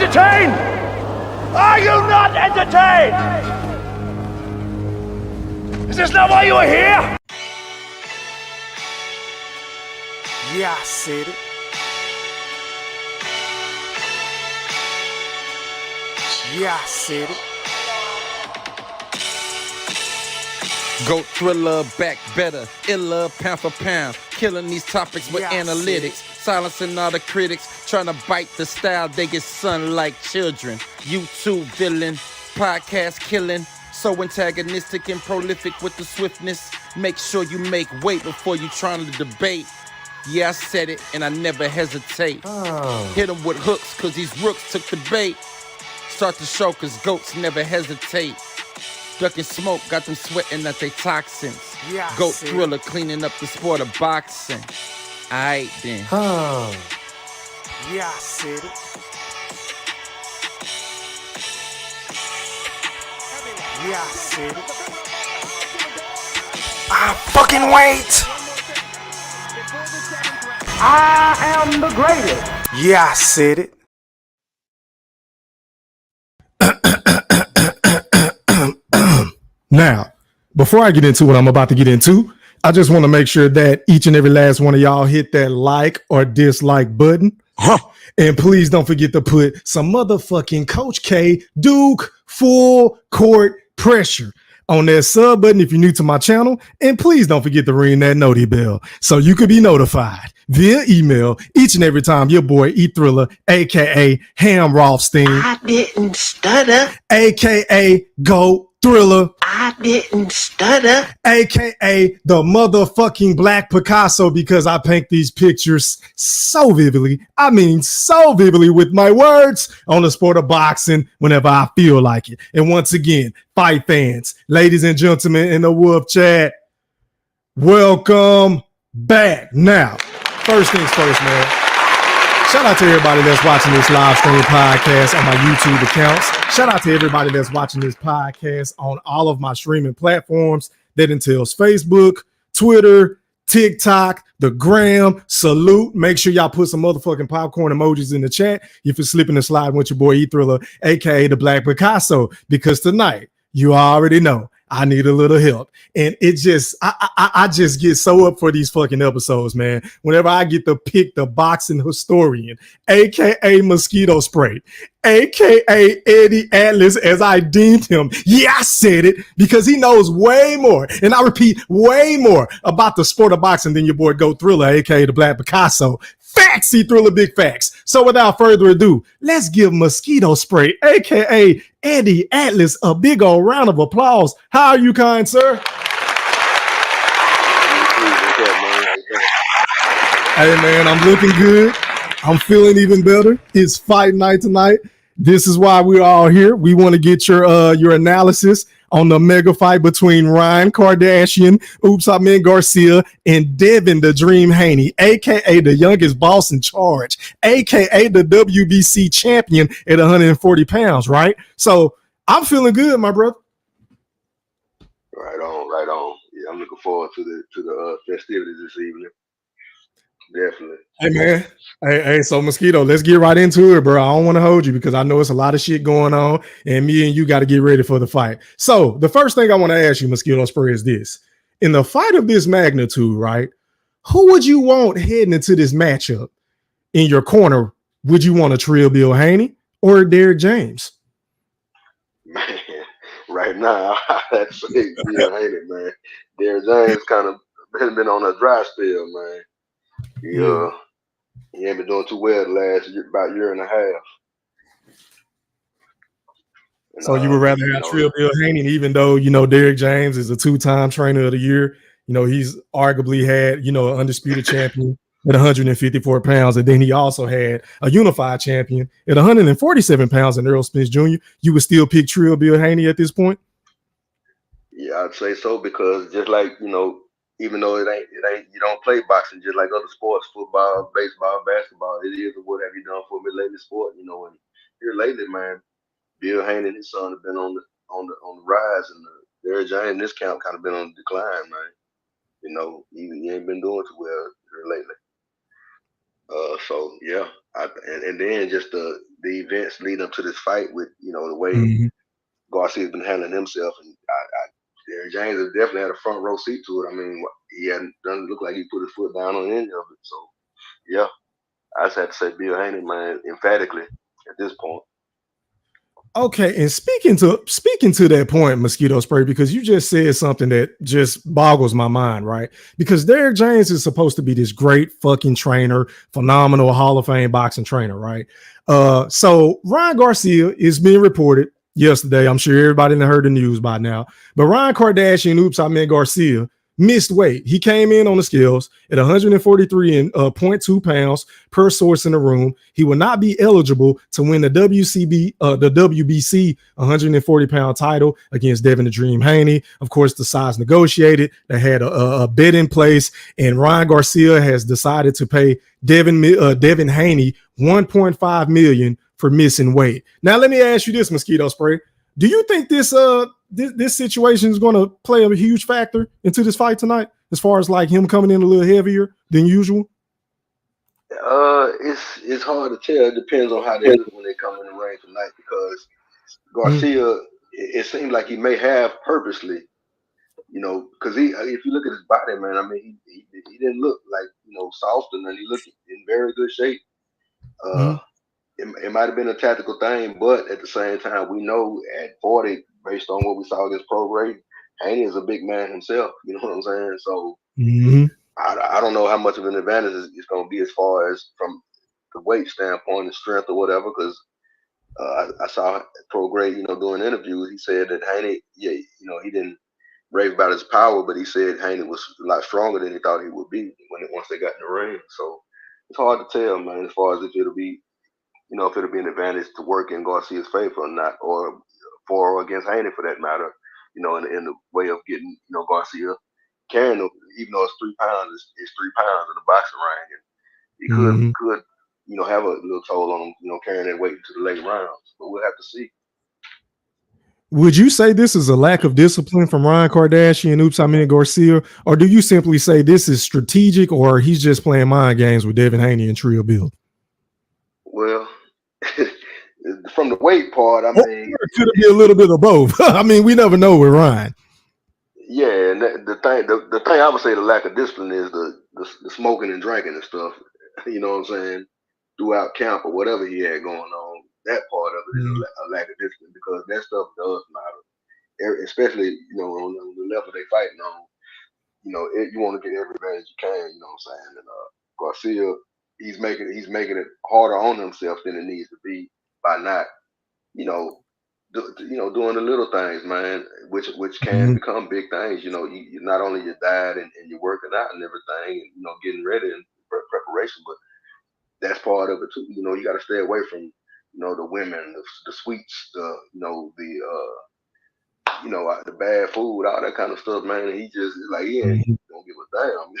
entertained? Are you not entertained? Is this not why you are here? Yeah, I said it. Yeah, I said it. Go thriller, back better, iller, pound for pound. Killing these topics with analytics. Silencing all the critics. Trying to bite the style, they get sun like children. YouTube villain, podcast killing. So antagonistic and prolific with the swiftness. Make sure you make weight before you trying to debate. Yeah, I said it and I never hesitate. Hit them with hooks cause these rooks took the bait. Start the show cause goats never hesitate. Ducking smoke, got them sweating at they toxins. Yeah, Goat thriller, cleaning up the sport of boxing. Aight then. Yeah, I said it. Yeah, I said it. I fucking wait. I am the greatest. Yeah, I said it. Now, before I get into what I'm about to get into, I just want to make sure that each and every last one of y'all hit that like or dislike button. And please don't forget to put some motherfucking Coach K Duke full court pressure on that sub button if you're new to my channel. And please don't forget to ring that noti bell so you could be notified via email each and every time your boy E Thriller, aka Ham Rothstein, I didn't stutter. aka Go Thriller, I didn't stutter. aka the motherfucking Black Picasso, because I paint these pictures so vividly. I mean, so vividly with my words on the sport of boxing whenever I feel like it. And once again, fight fans, ladies and gentlemen in the Wolf Chat, welcome back. Now, first things first, man. Shout out to everybody that's watching this live stream podcast on my YouTube accounts. Shout out to everybody that's watching this podcast on all of my streaming platforms. That entails Facebook, Twitter, TikTok, the Gram. Salute. Make sure y'all put some motherfucking popcorn emojis in the chat if you're slipping and sliding with your boy E Thriller, aka the Black Picasso. Because tonight, you already know, I need a little help. And it just, I just get so up for these fucking episodes, man. Whenever I get to pick the boxing historian, aka Mosquito Spray, aka Eddie Atlas, as I deemed him. Yeah, I said it, because he knows way more, and I repeat, way more about the sport of boxing than your boy Go Thriller, aka the Black Picasso. Facts, E Thriller, big facts. So without further ado, let's give Mosquito Spray, aka Eddie Atlas, a big old round of applause. How are you, kind sir? Hey man, I'm looking good. I'm feeling even better. It's fight night tonight. This is why we're all here. We want to get your analysis on the mega fight between Ryan Kardashian, Garcia, and Devin the Dream Haney, aka the youngest boss in charge, aka the WBC champion at 140 pounds, right? So I'm feeling good, my brother. Right on, right on. Yeah, I'm looking forward to the festivities this evening. Definitely. Hey man, hey, so Mosquito, let's get right into it, bro. I don't want to hold you because I know it's a lot of shit going on, and me and you got to get ready for the fight. So the first thing I want to ask you, Mosquito Spray, is this: in the fight of this magnitude, right? Who would you want heading into this matchup in your corner? Would you want a Trill Bill Haney or Derrick James? Man, right now, that's Bill Haney, man. Derrick James kind of been on a dry spell, man. He ain't been doing too well the last about year and a half. And, so you would rather have Trill Bill Haney, even though Derrick James is a two-time trainer of the year. He's arguably had an undisputed champion at 154 pounds, and then he also had a unified champion at 147 pounds in Earl Spence Jr. You would still pick Trill Bill Haney at this point? Yeah, I'd say so, because just like even though it ain't you don't play boxing just like other sports, football, baseball, basketball, it is what have you done for me lately sport, and here lately, man, Bill Haney and his son have been on the rise, and Derrick James this count kind of been on the decline, man. He ain't been doing too well here lately. So yeah, and then just the events leading up to this fight with the way Mhm. Garcia's been handling himself, and Derrick James has definitely had a front row seat to it. I mean, he hadn't done look like he put his foot down on any of it. So yeah, I just had to say Bill Haney, man, emphatically at this point. Okay, and speaking to that point, mosquito spray, because you just said something that just boggles my mind, right? Because Derrick James is supposed to be this great fucking trainer, phenomenal Hall of Fame boxing trainer, right? So Ryan Garcia is being reported yesterday. I'm sure everybody heard the news by now, but Ryan Kardashian, oops, I meant Garcia, missed weight. He came in on the scales at 143.2 pounds per source in the room. He will not be eligible to win the WBC 140-pound title against Devin the Dream Haney. Of course, the size negotiated. They had a bid in place, and Ryan Garcia has decided to pay Devin Haney 1.5 million for missing weight. Now, let me ask you this, mosquito spray. Do you think this situation is going to play a huge factor into this fight tonight, as far as like him coming in a little heavier than usual? It's hard to tell. It depends on how they look when they come in the ring tonight, because Garcia, it seems like he may have purposely, because if you look at his body, man, I mean, he didn't look like soft, and he looked in very good shape. It might have been a tactical thing, but at the same time, we know at 40, based on what we saw against Pro Grade, Haney is a big man himself. You know what I'm saying? So I don't know how much of an advantage it's going to be as far as from the weight standpoint and strength or whatever. Because I saw Pro Grade, doing interviews. He said that Haney, yeah, he didn't rave about his power, but he said Haney was a lot stronger than he thought he would be once they got in the ring. So it's hard to tell, man, as far as if it'll be an advantage to work in Garcia's favor or not, or for or against Haney for that matter, in the way of getting, Garcia carrying him, even though it's 3 pounds, it's 3 pounds in the boxing ring. And he could, have a little toll on him, carrying that weight into the late rounds. But we'll have to see. Would you say this is a lack of discipline from Ryan Kardashian, oops, I meant Garcia, or do you simply say this is strategic, or he's just playing mind games with Devin Haney and Trio Bill? Well, from the weight part, I mean, it could be a little bit of both. I mean, we never know with Ryan. Yeah, and the thing I would say the lack of discipline is the smoking and drinking and stuff. You know what I'm saying? Throughout camp or whatever he had going on, that part of it is a lack of discipline, because that stuff does matter, especially on the level they fighting on. You want to get every advantage you can. You know what I'm saying? And Garcia, he's making it harder on himself than it needs to be by not, doing the little things, man, which can become big things. You not only your diet and your working out and everything, and getting ready and preparation, but that's part of it too. You got to stay away from the women, the sweets, the bad food, all that kind of stuff, man. And he just like, he ain't don't give a damn.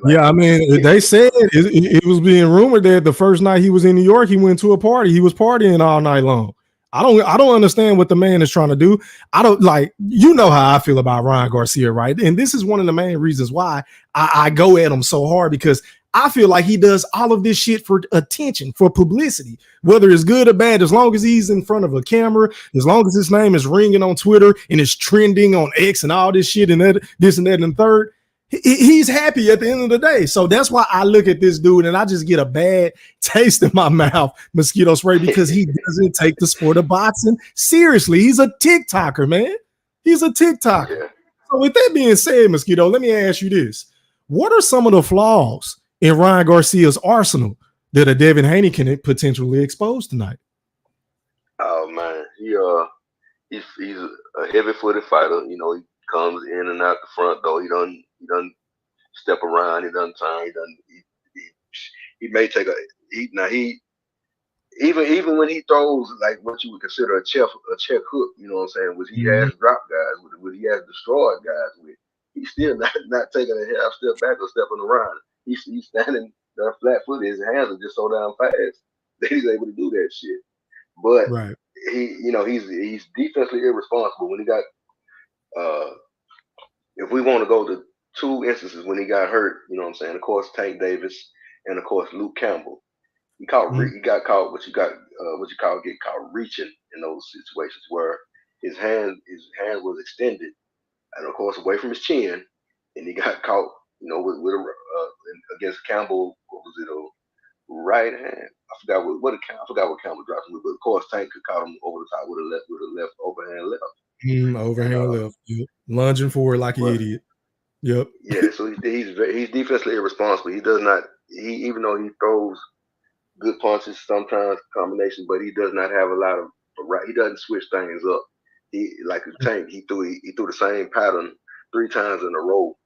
Yeah, I mean, they said it was being rumored that the first night he was in New York, he went to a party. He was partying all night long. I don't understand what the man is trying to do. I don't like, how I feel about Ryan Garcia, right? And this is one of the main reasons why I go at him so hard, because I feel like he does all of this shit for attention, for publicity, whether it's good or bad. As long as he's in front of a camera, as long as his name is ringing on Twitter and it's trending on X and all this shit and this and that and third, he's happy at the end of the day. So that's why I look at this dude and I just get a bad taste in my mouth, mosquito spray, because he doesn't take the sport of boxing seriously. He's a TikToker, man. He's a TikToker. Yeah. So with that being said, mosquito, let me ask you this. What are some of the flaws in Ryan Garcia's arsenal that a Devin Haney can potentially expose tonight? Oh man, he's a heavy-footed fighter. He comes in and out the front door. He doesn't step around. He doesn't turn. He may take even when he throws like what you would consider a check hook. You know what I'm saying? Which he has dropped guys with, what he has destroyed guys with. He's still not taking a half step back or stepping around. He's standing there flat-footed. His hands are just so damn fast that he's able to do that shit. But he's defensively irresponsible. When he got if we want to go to two instances when he got hurt, you know what I'm saying? Of course, Tank Davis and of course Luke Campbell. He got caught what you call get caught reaching in those situations where his hand was extended and of course away from his chin, and he got caught, with against Campbell. What was it? A right hand. I forgot what Campbell dropped him with, but of course Tank could caught him over the top with a left overhand left. Overhand left. Yep. Lunging forward like an idiot. Yep. Yeah, so he's defensively irresponsible. He does not even though he throws good punches sometimes combination, but he does not have a lot of he doesn't switch things up. He like a Tank, he threw the same pattern 3 times in a row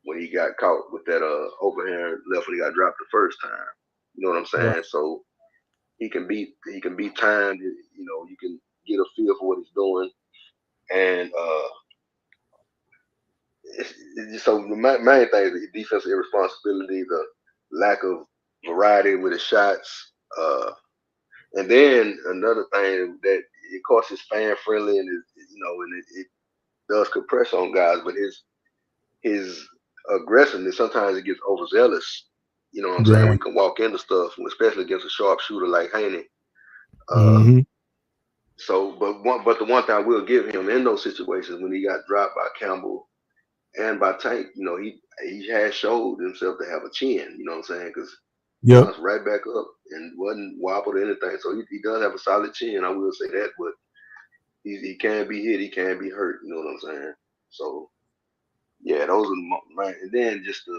when he got caught with that overhand left when he got dropped the first time. You know what I'm saying? Right. So he can be timed, you can get a feel for what he's doing. And so the main thing is the defensive irresponsibility, the lack of variety with his shots. And then another thing that, of course, is fan friendly and it does put pressure on guys, but his aggressiveness sometimes it gets overzealous. You know what I'm saying? We can walk into stuff, especially against a sharp shooter like Haney. So, but the one thing I will give him in those situations when he got dropped by Campbell and by Tank, he has showed himself to have a chin. You know what I'm saying? Because he bounced right back up and wasn't wobbled or anything. So he does have a solid chin. I will say that, but he can be hit, he can be hurt. You know what I'm saying? So yeah, those are man. And then just the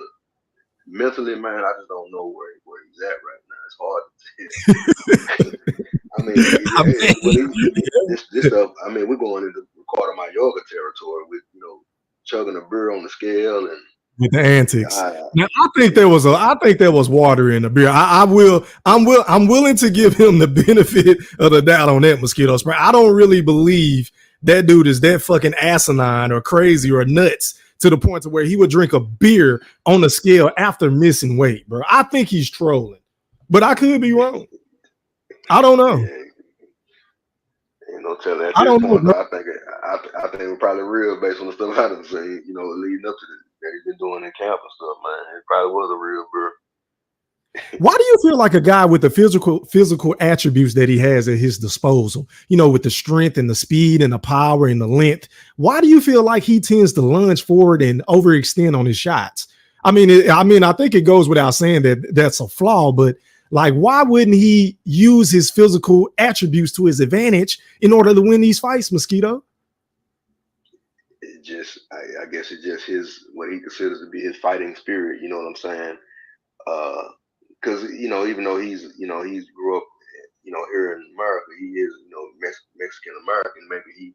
mentally, man, I just don't know where he's at right now. It's hard to tell. This stuff. I mean, we're going into part of my yoga territory with chugging a beer on the scale and with the antics. Now, I think there was water in the beer. I'm willing to give him the benefit of the doubt on that, Mosquito Spray. I don't really believe that dude is that fucking asinine or crazy or nuts to the point to where he would drink a beer on the scale after missing weight, bro. I think he's trolling, but I could be wrong. I don't know. Yeah. Tell at this point, though, I think we're probably real based on the stuff I done say, leading up to this that he's been doing in camp and stuff, man. It probably was a real beer. Why do you feel like a guy with the physical attributes that he has at his disposal, with the strength and the speed and the power and the length, why do you feel like he tends to lunge forward and overextend on his shots? I mean, I think it goes without saying that that's a flaw, but like, why wouldn't he use his physical attributes to his advantage in order to win these fights, Mosquito? I guess it's just what he considers to be his fighting spirit. You know what I'm saying? Because even though he's grew up here in America, he is Mexican American. Maybe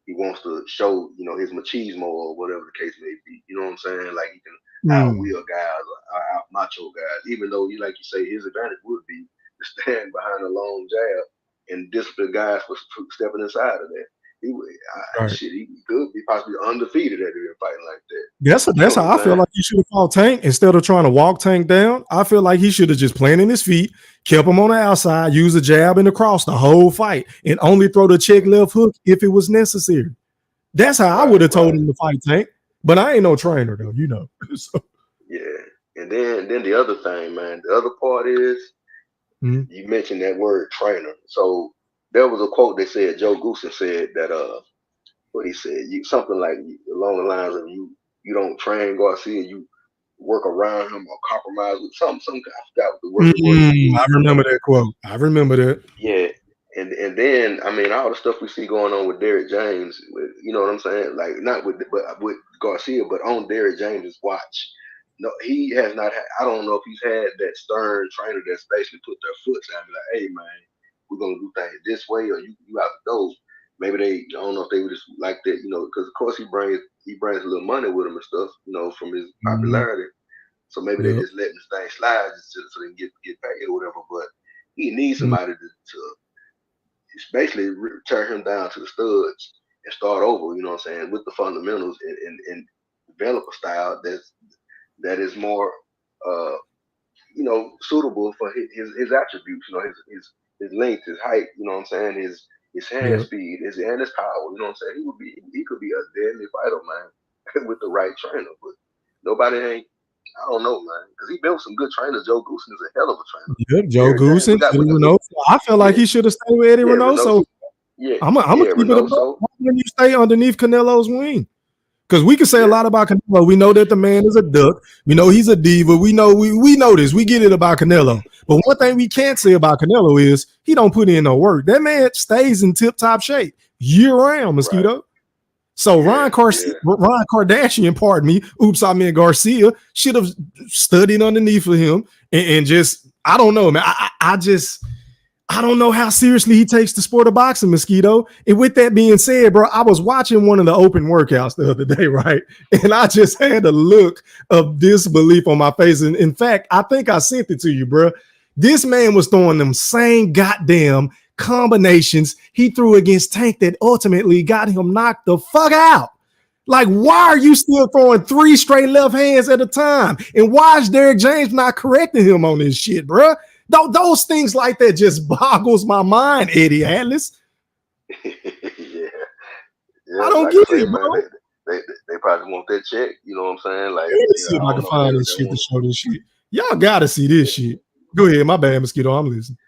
he wants to show his machismo or whatever the case may be. You know what I'm saying? Like he can outwheel guys or out macho guys. Even though like you say, his advantage would be to stand behind a long jab and discipline guys for stepping inside of that. He could be possibly undefeated at a fighting like that. That's how I feel like he should have fought Tank instead of trying to walk Tank down. I feel like he should have just planted his feet, kept him on the outside, used a jab and a cross the whole fight, and only throw the check left hook if it was necessary. That's how I would have told him to fight Tank. But I ain't no trainer though, So. Yeah, and then the other thing, man, the other part is you mentioned that word trainer. So there was a quote that said Joe Goosen said that what he said, something like along the lines of you don't train Garcia, you work around him or compromise with some I forgot what the word was. I remember that quote. I remember that. Yeah. And then I mean all the stuff we see going on with Derrick James, you know what I'm saying? Like not with Garcia, but on Derrick James's watch. No, he has not had, I don't know if he's had that stern trainer that's basically put their foot down and be like, hey man, we're gonna do things this way or you out the door. Maybe I don't know if they would just like that, because of course he brings a little money with him and stuff, from his popularity. So maybe they just letting this thing slide just so they can get paid or whatever. But he needs somebody to basically turn him down to the studs and start over, you know what I'm saying, with the fundamentals and develop a style that is more suitable for his attributes, his length, his height, you know what I'm saying, his hand speed, and his power, you know what I'm saying. He could be a deadly fighter, man, with the right trainer, but nobody ain't I don't know, man, because he built some good trainers. Joe Goosen is a hell of a trainer. Yeah, Joe Derek James, Goosen, Eddie we got Renoso. I felt like yeah, he should have stayed with Eddie yeah, Renoso. Renoso. Yeah, I'm gonna keep it a buck. Renoso. Why wouldn't you stay underneath Canelo's wing? Because we can say a Yeah. lot about Canelo. We know that the man is a duck. We know he's a diva. We know we know this. We get it about Canelo. But one thing we can't say about Canelo is he don't put in no work. That man stays in tip-top shape year round, Mosquito. Right. So Ryan Kardashian, pardon me, oops, I meant Garcia, should have studied underneath of him and just, I don't know, man. I don't know how seriously he takes the sport of boxing, Mosquito. And with that being said, bro, I was watching one of the open workouts the other day, right? And I just had a look of disbelief on my face. And in fact, I think I sent it to you, bro. This man was throwing them same goddamn combinations he threw against Tank that ultimately got him knocked the fuck out. Like, why are you still throwing 3 straight left hands at a time? And why is Derek James not correcting him on this shit, bro? Those things like that just boggles my mind, Eddie Atlas. yeah. I don't like get I say, it, bro. man, they probably want that check. You know what I'm saying? Like, Let me see if I can find this shit to show this shit. Y'all gotta see this shit. Go ahead, my bad, Mosquito. I'm listening.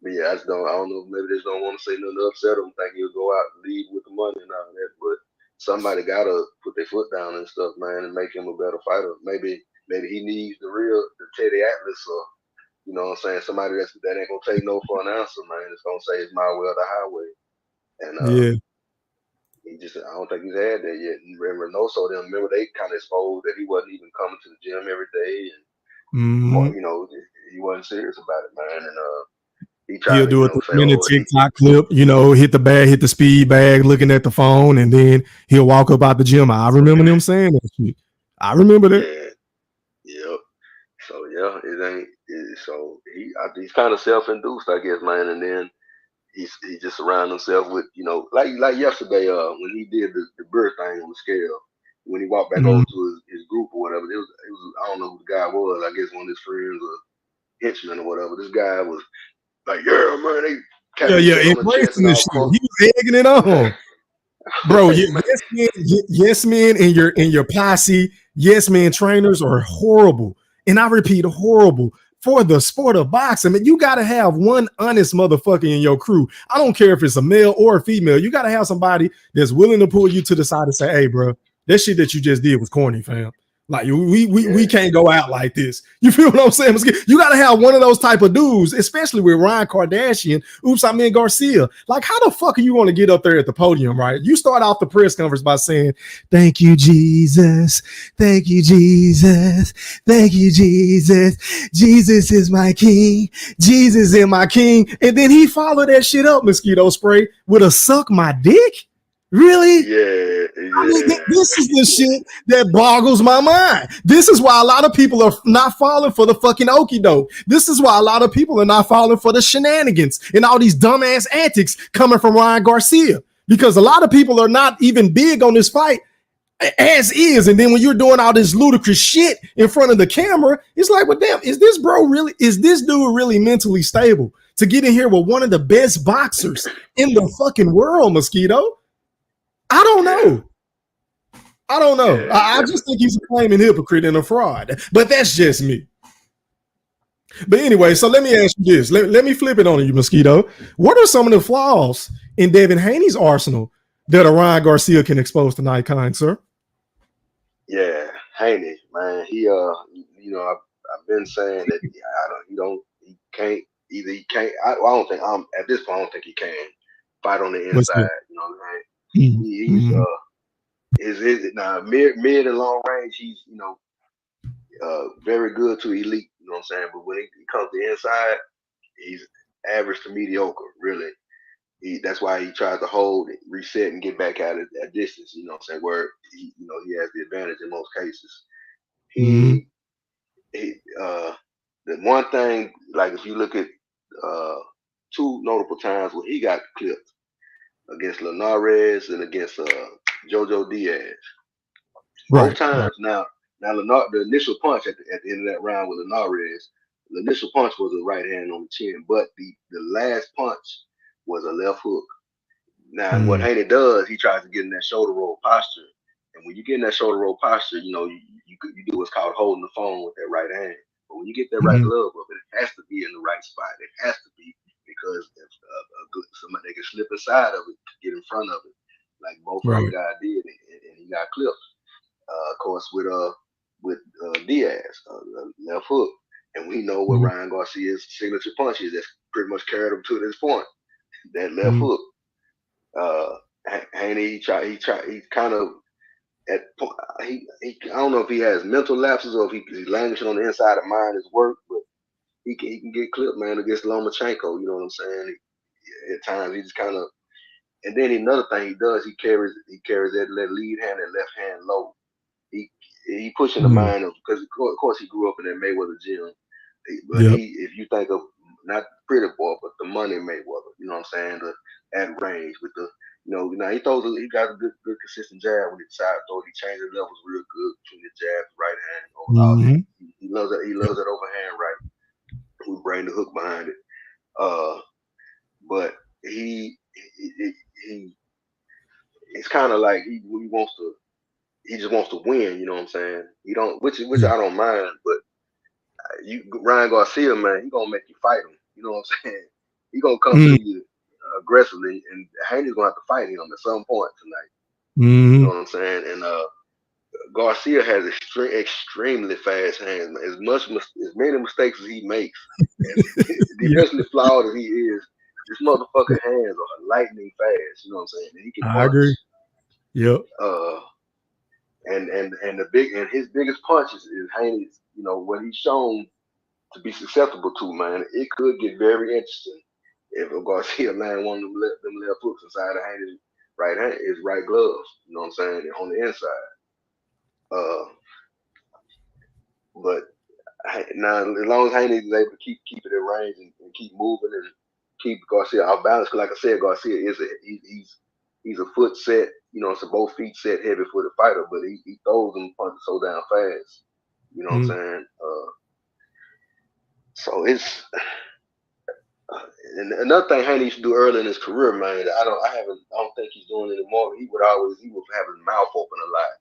But yeah, I don't know. Maybe they just don't want to say nothing to upset him. Think he'll go out and leave with the money and all that. But somebody gotta put their foot down and stuff, man, and make him a better fighter. Maybe he needs the Teddy Atlas, or you know what I'm saying, somebody that ain't gonna take no for an answer, man. It's gonna say it's my way or the highway. And Yeah. I don't think he's had that yet. And Reynoso, remember they kind of exposed that he wasn't even coming to the gym every day, and you know, he wasn't serious about it, man. And he tried He'll to, do you a know, say, 3-minute oh, TikTok clip, you know, hit the speed bag, looking at the phone, and then he'll walk up out the gym. I remember them saying that shit. I remember that. Yep. So yeah, so he's kind of self-induced, I guess, man. And then he just surrounded himself with, you know, like yesterday, when he did the bird thing on the scale, when he walked back over to his group or whatever, it was I don't know who the guy was. I guess one of his friends or henchmen or whatever. This guy was like, yeah, man, they tapping his head on the chest embracing and this all. shit. He was egging it on. Bro, Like, yes, man, and your posse, yes, man, trainers are horrible. And I repeat, horrible for the sport of boxing. I mean, you got to have one honest motherfucker in your crew. I don't care if it's a male or a female. You got to have somebody that's willing to pull you to the side and say, hey, bro, that shit that you just did was corny, fam. Like we can't go out like this. You feel what I'm saying? You got to have one of those type of dudes, especially with Ryan Kardashian. Oops, I mean Garcia. Like, how the fuck are you going to get up there at the podium, right? You start off the press conference by saying, "Thank you, Jesus. Thank you, Jesus. Thank you, Jesus. Jesus is my king. Jesus is my king." And then he followed that shit up, mosquito spray, with a "suck my dick." Really? yeah. I mean, this is the shit that boggles my mind. This is why a lot of people are not falling for the fucking okie doke. This is why a lot of people are not falling for the shenanigans and all these dumbass antics coming from Ryan Garcia. Because a lot of people are not even big on this fight as is. And then when you're doing all this ludicrous shit in front of the camera, it's like, well, damn, is this dude really mentally stable to get in here with one of the best boxers in the fucking world, Mosquito? I don't know. Yeah, I just think he's a flaming hypocrite and a fraud. But that's just me. But anyway, so let me ask you this. Let me flip it on you, Mosquito. What are some of the flaws in Devin Haney's arsenal that a Ryan Garcia can expose tonight, kind sir? Yeah, Haney, man, you know, I've been saying that he can't, either he can't. I don't think at this point. I don't think he can fight on the What's inside. that? You know what I'm saying? He's now mid and long range. He's, you know, very good to elite. You know what I'm saying? But when he comes to the inside, he's average to mediocre. Really, that's why he tries to hold, reset, and get back out at distance. You know what I'm saying? Where he has the advantage in most cases. He the one thing, like if you look at two notable times when he got clipped against Linares and against Jojo Diaz. Both times. Now the initial punch at the end of that round with Linares, the initial punch was a right hand on the chin, but the last punch was a left hook. Now what Haney does, he tries to get in that shoulder roll posture, And when you get in that shoulder roll posture, you do what's called holding the phone with that right hand. But when you get that right glove up, it has to be in the right spot. It has to be, because if somebody they can slip inside of it to get in front of it, like both of those guys did, and he got clipped. Of course, with Diaz, left hook, and we know what Ryan Garcia's signature punch is. That's pretty much carried him to this point. That left hook. Haney, he kind of at he I don't know if he has mental lapses or if he's languishing on the inside of mind his work, but he can get clipped, man, against Lomachenko. You know what I'm saying? At times he just kind of, and then another thing he does, he carries that lead hand and left hand low. He pushing the mind of, because of course he grew up in that Mayweather gym, but if you think of not Pretty Boy but the Money Mayweather, you know what I'm saying? At range with the, now he got a good consistent jab when he decides to throw. He changes levels real good between the jab and right hand. He loves that overhand right. We bring the hook behind it. But he it's kind of like he just wants to win, you know what I'm saying? He don't, which I don't mind, but Ryan Garcia, man, he gonna make you fight him. You know what I'm saying? He gonna come to you aggressively, and Haney's gonna have to fight him at some point tonight. You know what I'm saying? And Garcia has extremely fast hands, man. As many mistakes as he makes, as defensively flawed as he is, this motherfucker hands are lightning fast. You know what I'm saying? And he can punch. I agree. Yep. And his biggest punches is Haney's. What he's shown to be susceptible to, man. It could get very interesting if Garcia land one of them left hooks inside of Haney's right hand, his right glove. You know what I'm saying? On the inside. But now, as long as Haney is able to keep it in range and keep moving and keep Garcia off balance, because like I said, Garcia is he's a foot set, it's a both feet set, heavy footed fighter, but he throws them punches so damn fast. You know what I'm saying? So it's and another thing Haney used to do early in his career, man. I don't think he's doing it anymore. He would have his mouth open a lot.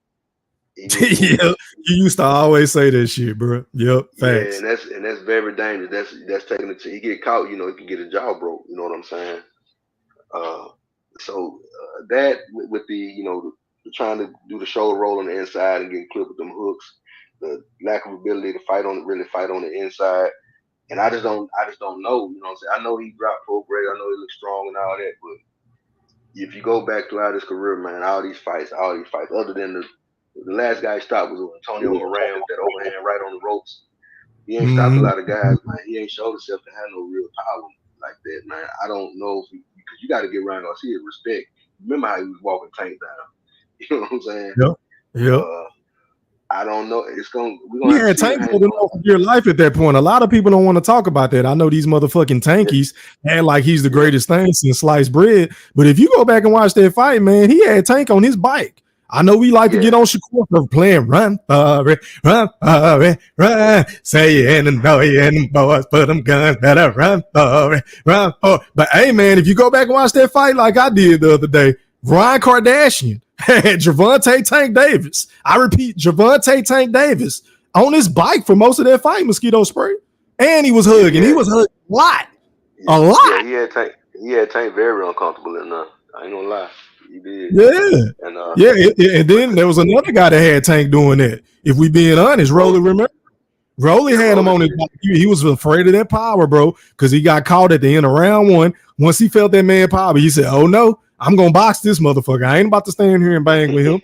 Yeah, you used to always say that shit, bro. Yep, facts. Yeah, and that's very dangerous. That's taking it to, he get caught, he can get his jaw broke. You know what I'm saying? So that with the the trying to do the shoulder roll on the inside and getting clipped with them hooks, the lack of ability to really fight on the inside, and I just don't know. You know what I'm saying? I know he dropped pro grade. I know he looks strong and all that, but if you go back throughout his career, man, all these fights, other than the last guy he stopped was Antonio Moran with that overhand right on the ropes. He ain't stopped a lot of guys, man. He ain't showed himself to have no real power like that, man. I don't know because you got to give Ryan Garcia respect. Remember how he was walking Tank down? You know what I'm saying? Yep. I don't know. Yeah, Tank holding on for dear life at that point. A lot of people don't want to talk about that. I know these motherfucking Tankies act like he's the greatest thing since sliced bread. But if you go back and watch that fight, man, he had Tank on his bike. I know we like to get on Shakur for playing run, say it and know it and boys put them guns better run. But hey, man, if you go back and watch that fight like I did the other day, Ryan Kardashian had Gervonta Tank Davis. I repeat, Gervonta Tank Davis on his bike for most of that fight, mosquito spray. And he was hugging. He was hugging a lot. Yeah, he had Tank very uncomfortable enough. I ain't gonna lie. He did. Yeah. And then there was another guy that had Tank doing that. If we being honest, Rolly, remember? Rolly had him on his bike. He was afraid of that power, bro, because he got caught at the end of round one. Once he felt that man power, he said, oh no, I'm gonna box this motherfucker. I ain't about to stand here and bang with him.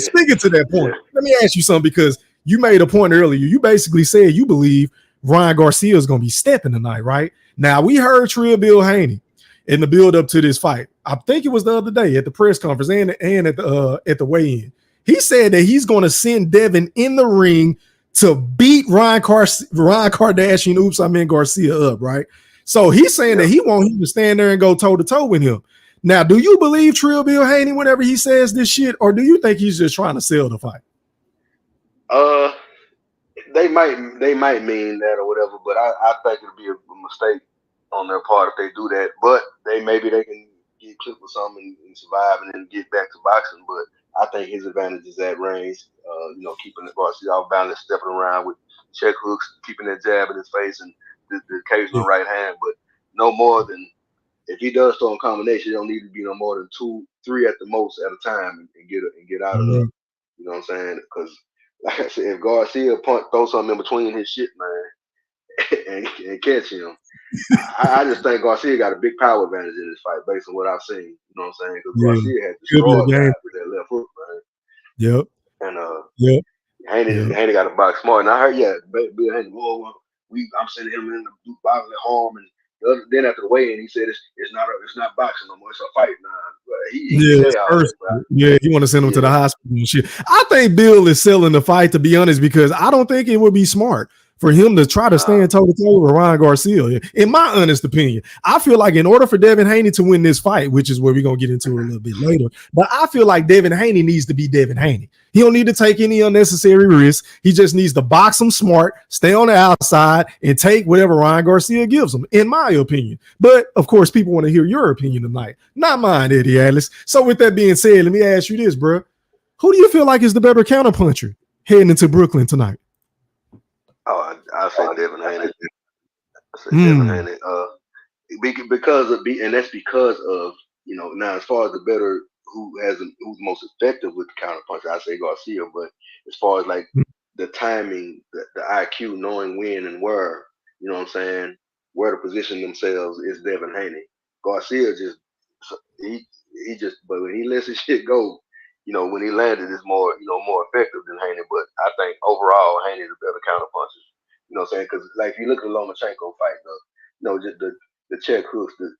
Speaking to that point, let me ask you something, because you made a point earlier. You basically said you believe Ryan Garcia is gonna be stepping tonight, right? Now we heard Trill Bill Haney in the build up to this fight. I think it was the other day at the press conference and at the weigh-in. He said that he's going to send Devin in the ring to beat Ryan Kardashian, Garcia up, right? So he's saying that he want him to stand there and go toe-to-toe with him. Now, do you believe Trill Bill Haney whenever he says this shit, or do you think he's just trying to sell the fight? They might mean that or whatever, but I think it'll be a mistake on their part if they do that. But maybe they can get clipped with something and survive and then get back to boxing. But I think his advantage is at range. Keeping the Garcia off balance, stepping around with check hooks, keeping that jab in his face, and the occasional right hand. But no more than if he does throw in combination, it don't need to be no more than 2, 3 at the most at a time, and get out of there. You know what I'm saying? Because like I said, if Garcia throw something in between his shit, man, and catch him. I just think Garcia got a big power advantage in this fight based on what I've seen. You know what I'm saying? Because Garcia had destroyed guys with that left hook, man. Yep. And Haney got to box smart. And I heard, Bill Haney, I'm sending him in the bodily harm, and then after the weigh-in, he said it's not boxing no more. It's a fight now. You want to send him to the hospital and shit. I think Bill is selling the fight, to be honest, because I don't think it would be smart for him to try to stand toe-to-toe with Ryan Garcia. In my honest opinion, I feel like in order for Devin Haney to win this fight, which is where we're going to get into it a little bit later, but I feel like Devin Haney needs to be Devin Haney. He don't need to take any unnecessary risks. He just needs to box him smart, stay on the outside, and take whatever Ryan Garcia gives him, in my opinion. But, of course, people want to hear your opinion tonight, not mine, Eddie Atlas. So with that being said, let me ask you this, bro. Who do you feel like is the better counterpuncher heading into Brooklyn tonight? Oh, I say Devin Haney. Devin Haney. And that's because of, now as far as the better, who's most effective with the counterpunch, I say Garcia. But as far as like the timing, the IQ, knowing when and where, you know what I'm saying, where to position themselves is Devin Haney. Garcia but when he lets his shit go, when he landed, it's more effective than Haney. But I think overall, Haney's a better counterpuncher. You know what I'm saying? Because like if you look at the Lomachenko fight, just the check hooks, the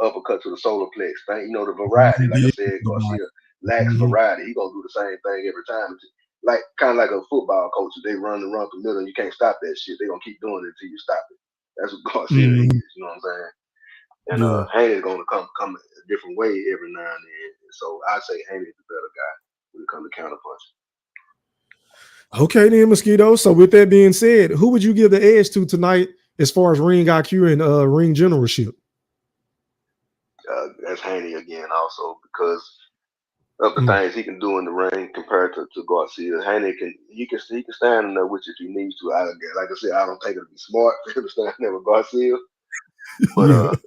uppercut to the solar plex, thing, the variety. Like I said, Garcia lacks variety. He gonna do the same thing every time. Like kind of like a football coach. If they run the middle, and you can't stop that shit. They gonna keep doing it until you stop it. That's what Garcia is. You know what I'm saying? And Haney's gonna come a different way every now and then. So I say Haney's the better guy when it comes to counterpunching. Okay, then, Mosquito. So with that being said, who would you give the edge to tonight as far as ring IQ and ring generalship? That's Haney again, also because of the things he can do in the ring compared to Garcia. Haney can stand in there with you if he needs to. Like I said, I don't think it'll be smart for him to stand there with Garcia. But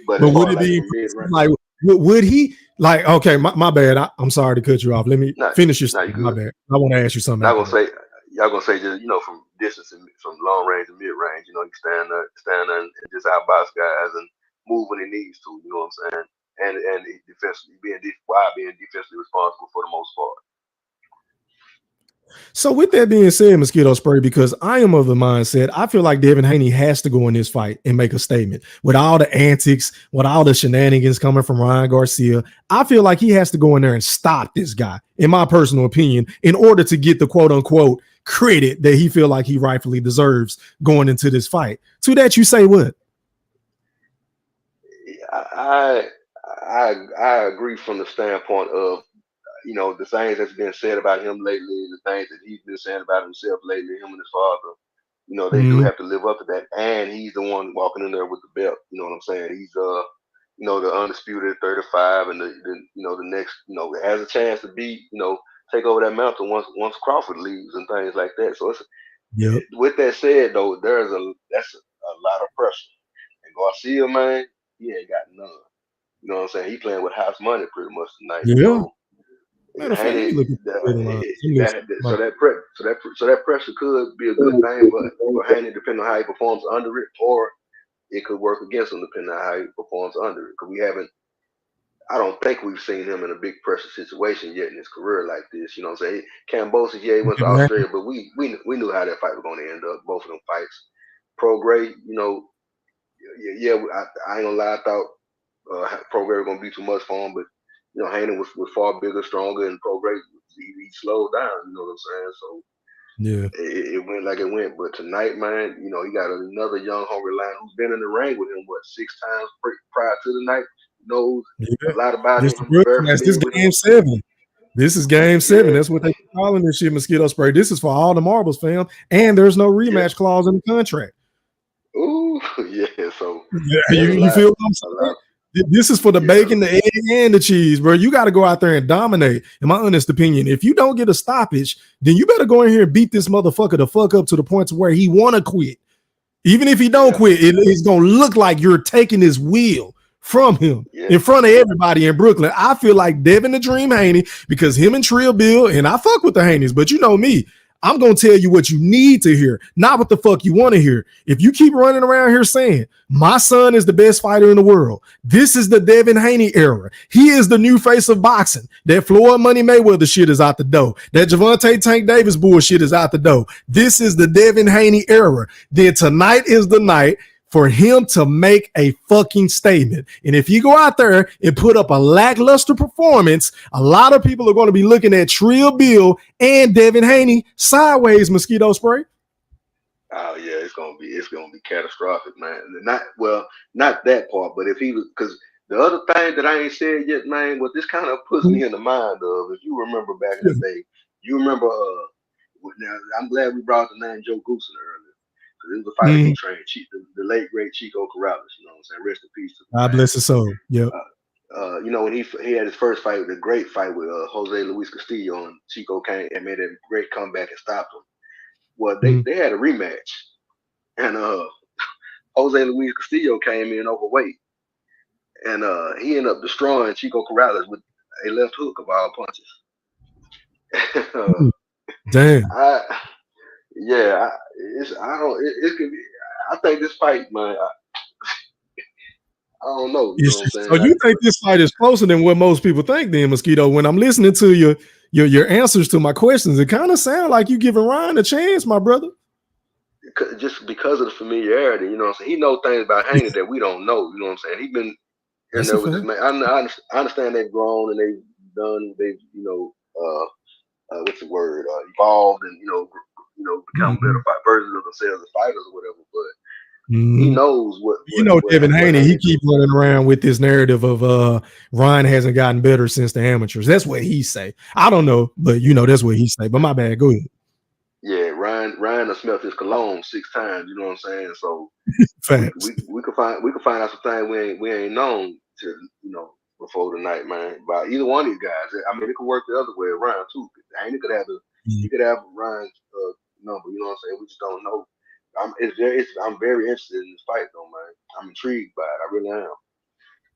but would it be like? Would he like? Okay, my bad. I'm sorry to cut you off. Let me finish your story. My bad. I want to ask you something. Y'all gonna say just from distance and from long range and mid range. You can stand there and just outbox guys and move when he needs to. You know what I'm saying? And defensively being defensively responsible for the most part. So with that being said, Mosquito Spray, because I am of the mindset, I feel like Devin Haney has to go in this fight and make a statement. With all the antics, with all the shenanigans coming from Ryan Garcia, I feel like he has to go in there and stop this guy, in my personal opinion, in order to get the quote-unquote credit that he feel like he rightfully deserves going into this fight. To that you say what? I agree from the standpoint of the things that's been said about him lately, the things that he's been saying about himself lately, him and his father, they do have to live up to that. And he's the one walking in there with the belt. You know what I'm saying? He's the undisputed 35, and the next, has a chance to be, take over that mantle once Crawford leaves and things like that. So it's with that said though, that's a lot of pressure. And Garcia, man, he ain't got none. You know what I'm saying? He playing with house money pretty much tonight. Yeah. So that pressure could be a good thing, but for Haney, depending on how he performs under it, or it could work against him depending on how he performs under it. Because I don't think we've seen him in a big pressure situation yet in his career like this. You know what I'm saying? Kambosos, he went to Australia, but we knew how that fight was going to end up. Both of them fights, Prograis, I ain't gonna lie, I thought Prograis was gonna be too much for him, but Haney was far bigger, stronger, and Prograis he slowed down. You know what I'm saying? So it went like it went. But tonight, man, he got another young hungry lion who's been in the ring with him 6 times prior to the night. Knows a lot about him. This is game 7. This is game 7. That's what they calling this shit, Mosquito Spray. This is for all the marbles, fam. And there's no rematch clause in the contract. Ooh, yeah. So you feel what I'm saying? This is for the bacon, the egg, and the cheese, bro. You got to go out there and dominate. In my honest opinion, if you don't get a stoppage, then you better go in here and beat this motherfucker the fuck up to the point to where he want to quit. Even if he don't quit, it's gonna look like you're taking his wheel from him in front of everybody in Brooklyn. I feel like Devin the Dream Haney, because him and Trill Bill, and I fuck with the Haneys, but you know me. I'm going to tell you what you need to hear, not what the fuck you want to hear. If you keep running around here saying, my son is the best fighter in the world, this is the Devin Haney era. He is the new face of boxing. That Floyd Money Mayweather shit is out the door. That Javante Tank Davis bullshit is out the door. This is the Devin Haney era. Then tonight is the night for him to make a fucking statement. And if you go out there and put up a lackluster performance, a lot of people are going to be looking at Trill Bill and Devin Haney sideways, Mosquito Spray. Oh yeah, it's gonna be catastrophic, man. Not that part, but if he was, because the other thing that I ain't said yet, man, what this kind of puts me in the mind of, if you remember back in the day, you remember now I'm glad we brought the name Joe Goosen earlier. This was a fighter he trained, the late great Chico Corrales. You know what I'm saying? Rest in peace. God bless his soul. Yep. You know, when he had his first fight, the great fight with Jose Luis Castillo, and Chico came and made a great comeback and stopped him. Well, they had a rematch, and Jose Luis Castillo came in overweight, and he ended up destroying Chico Corrales with a left hook of all punches. Damn. It could be. I think this fight, man. I don't know. You know what I'm saying? So you think this fight is closer than what most people think, then, Mosquito? When I'm listening to your answers to my questions, it kind of sounds like you giving Ryan a chance, my brother. Just because of the familiarity, you know what I'm saying? He knows things about Haney that we don't know. You know what I'm saying? He's been in there with this man. I understand they've grown and they've what's the word? Evolved and become better versions of themselves as fighters or whatever. But he knows what Devin Haney, he keeps running around with this narrative of Ryan hasn't gotten better since the amateurs. That's what he say. I don't know, but that's what he say. But my bad, go ahead. Yeah, Ryan has smelled his cologne 6 times. You know what I'm saying? So we could find out some things we ain't known to before the night, man. By either one of these guys. I mean, it could work the other way around too. Haney could have he could have Ryan's number. You know what I'm saying? We just don't know. I'm very interested in this fight, though, man. I'm intrigued by it. I really am.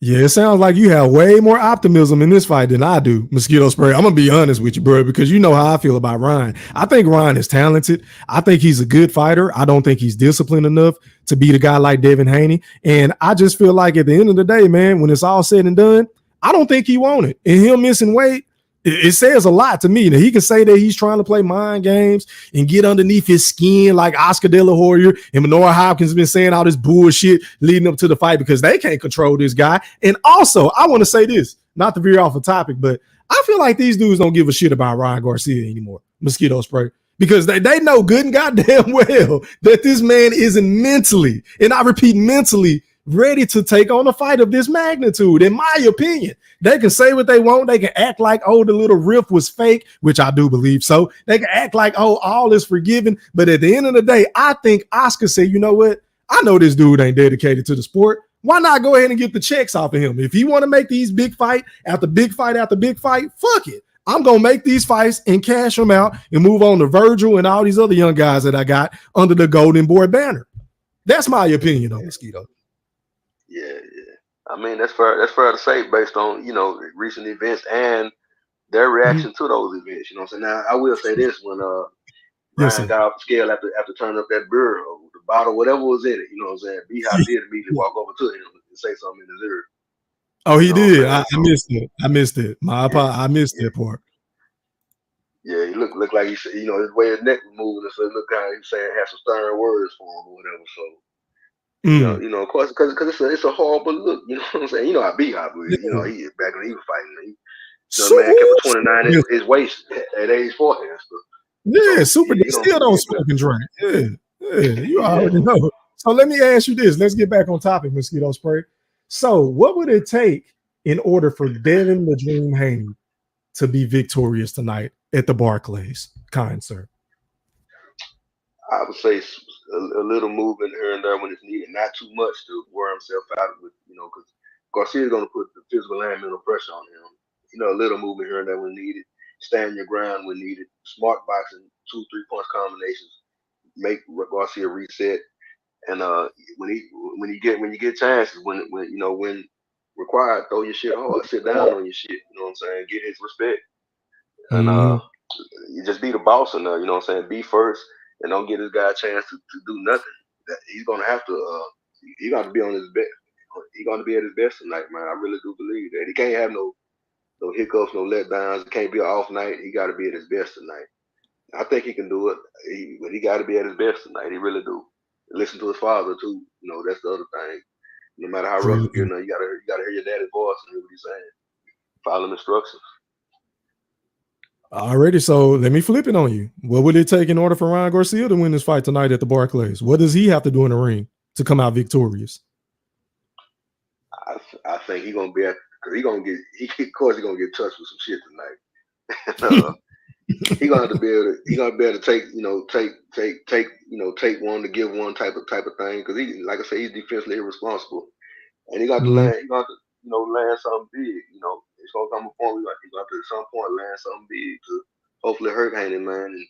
Yeah, it sounds like you have way more optimism in this fight than I do, Mosquito Spray. I'm gonna be honest with you, bro, because you know how I feel about Ryan. I think Ryan is talented. I think he's a good fighter. I don't think he's disciplined enough to beat a guy like Devin Haney. And I just feel like at the end of the day, man, when it's all said and done, I don't think he won it. And him missing weight, it says a lot to me. Now, he can say that he's trying to play mind games and get underneath his skin like Oscar De La Hoya and Manoa Hopkins has been saying all this bullshit leading up to the fight because they can't control this guy. And also, I want to say this, not to veer off the topic, but I feel like these dudes don't give a shit about Ryan Garcia anymore, Mosquito Spray, because they know good and goddamn well that this man isn't mentally, and I repeat, mentally ready to take on a fight of this magnitude. In my opinion, they can say what they want. They can act like, oh, the little riff was fake, which I do believe so. They can act like, oh, all is forgiven. But at the end of the day, I think Oscar said, you know what? I know this dude ain't dedicated to the sport. Why not go ahead and get the checks off of him? If he want to make these big fight after big fight after big fight, fuck it. I'm going to make these fights and cash them out and move on to Virgil and all these other young guys that I got under the Golden Boy banner. That's my opinion on Mosquito. Yeah. I mean, that's fair to say based on, recent events and their reaction to those events. You know what I'm saying? Now, I will say this, when Ryan got off the scale after turning up that beer or the bottle, whatever was in it, you know what I'm saying? B-Hop did immediately walk over to him and say something in his ear. Oh, he did. I missed it. I missed it. I missed that part. Yeah, he looked like he said, his way his neck was moving, so it looked kind of, he was saying, had some stern words for him or whatever. So, of course, because it's a horrible look. You know what I'm saying? I B-Hop with it. He back when he was fighting. The man kept a 29 in his waist at age 40. Yeah, super. They still don't smoke and drink. Yeah, you already know. So let me ask you this. Let's get back on topic, Mosquito Spray. So what would it take in order for Devin the Dream Haney to be victorious tonight at the Barclays, kind sir? I would say a little movement here and there when it's needed, not too much to wear himself out with, because Garcia's gonna put the physical and mental pressure on him. You know, a little movement here and there when needed, stand your ground when needed, smart boxing, 2-3 punch combinations, make Garcia reset. And when you get chances, when required, throw your shit hard, sit down on your shit. You know what I'm saying? Get his respect, and you just be the boss in there. You know what I'm saying? Be first, and don't give this guy a chance to do nothing. He's gonna have to. He got to be on his best. He's gonna be at his best tonight, man. I really do believe that. He can't have no hiccups, no letdowns. It can't be an off night. He got to be at his best tonight. I think he can do it, but he got to be at his best tonight. He really do. Listen to his father too. You know, that's the other thing. No matter how rough it gets, you gotta hear your daddy's voice and hear what he's saying. Follow him instructions. Alrighty, so let me flip it on you. What would it take in order for Ryan Garcia to win this fight tonight at the Barclays? What does he have to do in the ring to come out victorious? I think he's gonna be at because he's gonna get of course he's gonna get touched with some shit tonight. He's gonna have to be able to take one to give one type of thing because he, like I say, he's defensively irresponsible, and he got to land. He got to land something big. You know, it's gonna come a point. He's got to at some point land something big to hopefully hurt Haney, man. And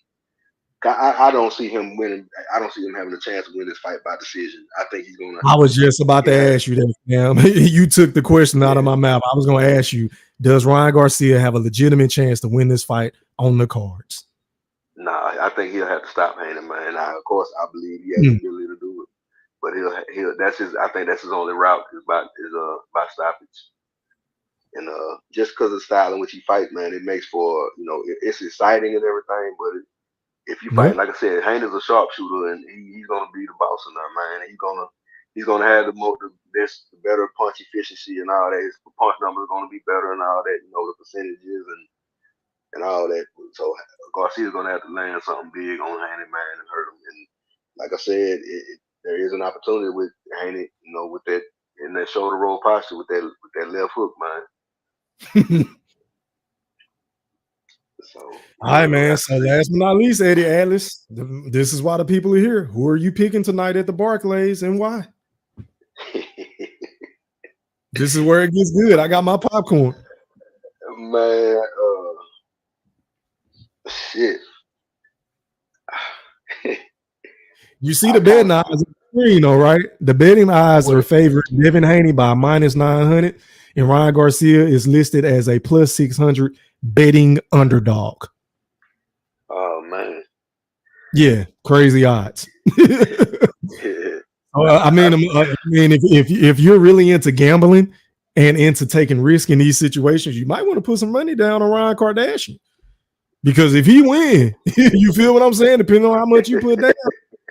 I don't see him winning. I don't see him having a chance to win this fight by decision. I think he's gonna. I was just about to ask you that, man. You took the question out of my mouth. I was going to ask you, does Ryan Garcia have a legitimate chance to win this fight on the cards? Nah, I think he'll have to stop Haney, man. Of course, I believe he has the ability to do it, but he'll. I think that's his only route is by stoppage. And just because of the style in which he fight, man, it makes for it's exciting and everything. But if you fight, like I said, Haney's a sharpshooter, and he's gonna be the boss in there, man. And he's gonna have the better punch efficiency and all that. His punch number is gonna be better and all that. The percentages and all that. So Garcia's gonna have to land something big on Haney, man, and hurt him. And like I said, there is an opportunity with Haney, with that in that shoulder roll posture with that left hook, man. So, all right, man. So last but not least, Eddie Atlas, this is why the people are here. Who are you picking tonight at the Barclays and why? This is where it gets good. I got my popcorn. Man, shit. You see the betting odds on the screen, all right? The betting odds are favoring Devin Haney by -900, and Ryan Garcia is listed as a +600 betting underdog. Oh man. Yeah, crazy odds. I mean, if you're really into gambling and into taking risk in these situations, you might want to put some money down on Ryan Kardashian. Because if he win, you feel what I'm saying? Depending on how much you put down,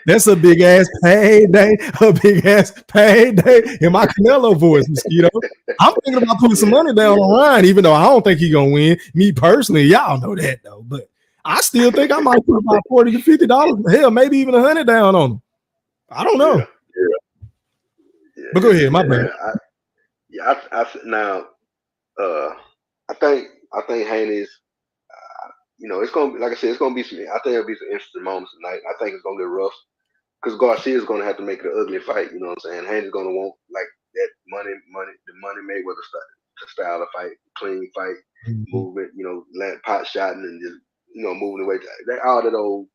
that's a big ass payday. A big ass payday in my Canelo voice, Mosquito. I'm thinking about putting some money down on Ryan, even though I don't think he's gonna win. Me personally, y'all know that though. But I still think I might put about $40 to $50, hell, maybe even $100 down on him. I don't know. Yeah, but go ahead, my bad. I think Haney's. It's gonna be, like I said, it's gonna be some. I think it'll be some interesting moments tonight. I think it's gonna get rough because Garcia's gonna have to make it an ugly fight. You know what I'm saying? Haney's gonna want like that money Mayweather style of fight, clean fight, movement. Pot shotting and just moving away. All that old.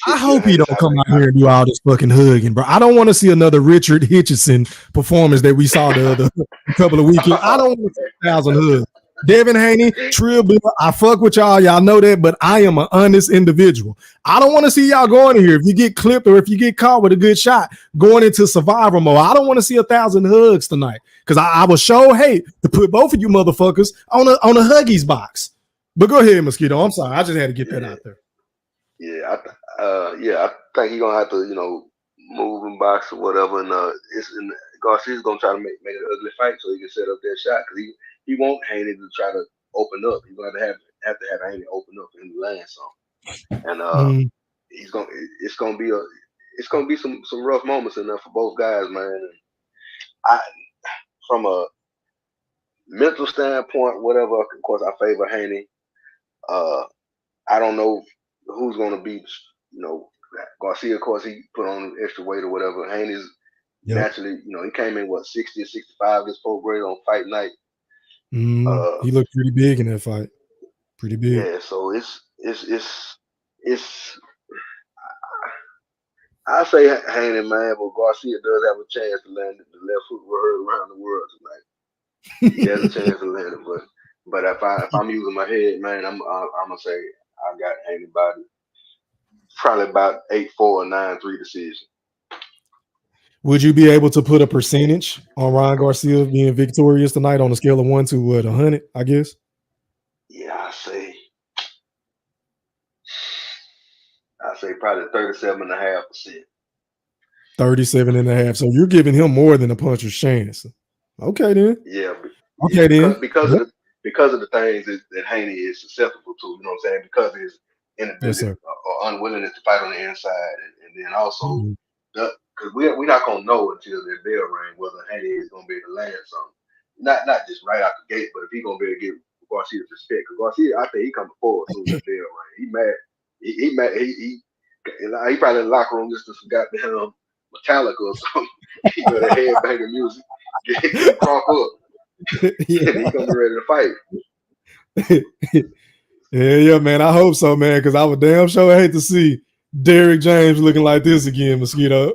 I hope he don't come out here and do all this fucking hugging, bro. I don't want to see another Richard Hitchison performance that we saw the other couple of weekends. I don't want to see 1,000 hugs. Devin Haney, Trill Bill, I fuck with y'all. Y'all know that, but I am an honest individual. I don't want to see y'all going in here. If you get clipped or if you get caught with a good shot going into survivor mode, I don't want to see 1,000 hugs tonight because I will show hate to put both of you motherfuckers on a Huggies box. But go ahead, Mosquito. I'm sorry. I just had to get that out there. Yeah, I think he's gonna have to, move and box or whatever, and Garcia's gonna try to make it an ugly fight so he can set up that shot because he won't Haney to try to open up. He's gonna have to have Haney open up and land something, and it's gonna be some rough moments in there for both guys, man. And from a mental standpoint, whatever, of course, I favor Haney. I don't know who's gonna beat, Garcia. Of course, he put on extra weight or whatever. Haney's Yep. naturally, he came in 60 or 65 this fourth grade on fight night. He looked pretty big in that fight. Pretty big. Yeah, so it's I say Haney, man, but Garcia does have a chance to land the left hook word around the world tonight. He has a chance to land it, but if I'm using my head, man, I'm gonna say I got Haney by probably about 8-4 or 9-3 decision. Would you be able to put a percentage on Ryan Garcia being victorious tonight on a scale of 1 to 100? I guess. Yeah, I say probably 37.5%. 37.5. So you're giving him more than a puncher's chance. Okay, then. Yeah. Okay, then. Because of the things that Haney is susceptible to, you know what I'm saying? Because of his inability or unwillingness to fight on the inside, and then also because we're not gonna know until the bell ring whether Haney is gonna be able to land something. Not just right out the gate, but if he's gonna be able to get Garcia's respect. Because Garcia, I think he coming forward soon as the bell ring. He mad. He mad. He probably in the locker room just to some goddamn Metallica or something. The headbanging music. Get crop up. Yeah. And he's gonna be ready to fight. Yeah, man. I hope so, man, because I would damn sure hate to see Derrick James looking like this again, Mosquito.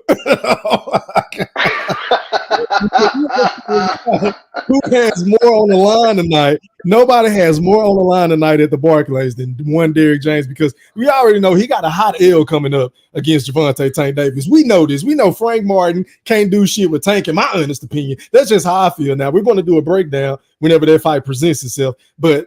Who has more on the line tonight? Nobody has more on the line tonight at the Barclays than one Derrick James, because we already know he got a hot L coming up against Gervonta Tank Davis. We know this. We know Frank Martin can't do shit with Tank, in my honest opinion. That's just how I feel now. We're going to do a breakdown whenever that fight presents itself. But,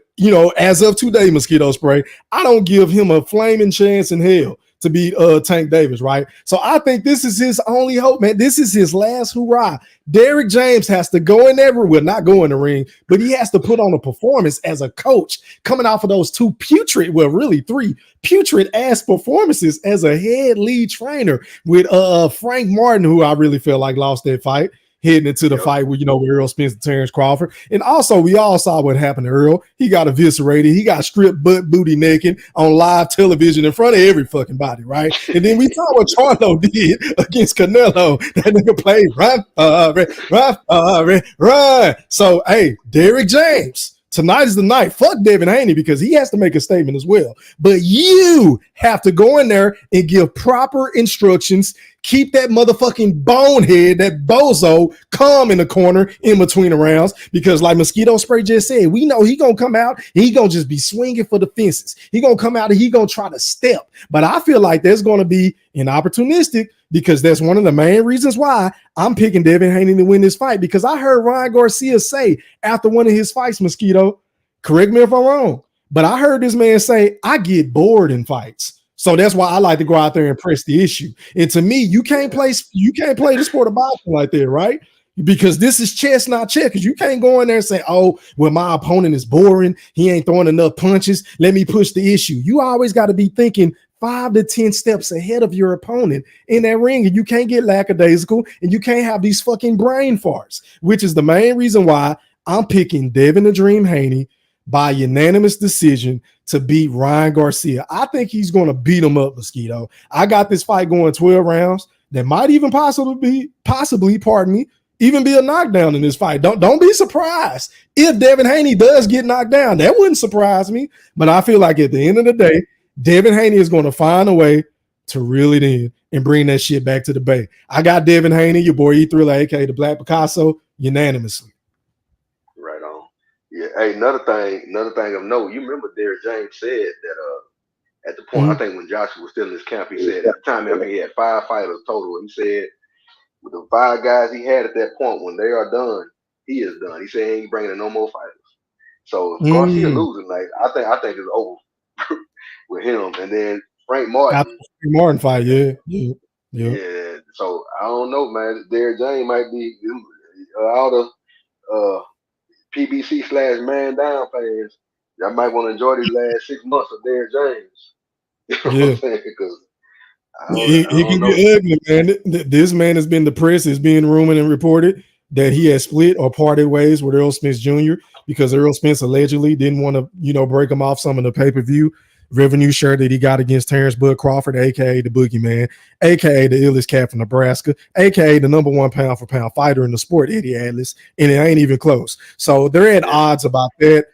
as of today, Mosquito Spray, I don't give him a flaming chance in hell to beat Tank Davis, right? So I think this is his only hope, man. This is his last hurrah. Derrick James has to go in there, not go in the ring, but he has to put on a performance as a coach coming off of those three putrid ass performances as a head lead trainer with Frank Martin, who I really feel like lost that fight, heading into the fight with, where Earl Spence and Terrence Crawford. And also, we all saw what happened to Earl. He got eviscerated. He got stripped butt booty naked on live television in front of every fucking body, right? And then we saw what Charlo did against Canelo. That nigga played run. So, hey, Derrick James, tonight is the night. Fuck Devin Haney, because he has to make a statement as well. But you have to go in there and give proper instructions. Keep that motherfucking bonehead, that bozo, calm in the corner in between the rounds, because like Mosquito Spray just said, we know he gonna come out and he gonna just be swinging for the fences. He gonna come out and he gonna try to step. But I feel like there's gonna be an opportunistic, because that's one of the main reasons why I'm picking Devin Haney to win this fight, because I heard Ryan Garcia say after one of his fights, Mosquito, correct me if I'm wrong, but I heard this man say, I get bored in fights. So that's why I like to go out there and press the issue. And to me, you can't play the sport of boxing like that, right? Because this is chess, not checkers. You can't go in there and say, oh, well, my opponent is boring. He ain't throwing enough punches. Let me push the issue. You always got to be thinking 5 to 10 steps ahead of your opponent in that ring. And you can't get lackadaisical, and you can't have these fucking brain farts, which is the main reason why I'm picking Devin the Dream Haney by unanimous decision to beat Ryan Garcia. I think he's going to beat him up, Mosquito. I got this fight going 12 rounds. That might even possibly, even be a knockdown in this fight. Don't be surprised if Devin Haney does get knocked down. That wouldn't surprise me. But I feel like at the end of the day, Devin Haney is going to find a way to reel it in and bring that shit back to the Bay. I got Devin Haney, your boy E-Thriller, aka the Black Picasso, unanimously. Right on. Yeah. Hey, another thing of note. You remember Derrick James said that at the point, I think when Joshua was still in his camp, he said at the time, I think he had 5 fighters total. He said with the 5 guys he had at that point, when they are done, he is done. He said he ain't bringing in no more fighters. So if Garcia losing, like I think it's over with him. And then Frank Martin fight, yeah. So I don't know, man. Derrick James might be all the PBC / Man Down fans. I might want to enjoy these last 6 months of Derrick James. You know what I'm saying? Because he can get ugly, man. This man has been the press is being rumored and reported that he has split or parted ways with Earl Spence Jr. because Earl Spence allegedly didn't want to, break him off some of the pay-per-view revenue share that he got against Terrence Bud Crawford, aka the Boogeyman, aka the illest cat from Nebraska, aka the #1 pound for pound fighter in the sport, Eddie Atlas, and it ain't even close. So they're at odds about that.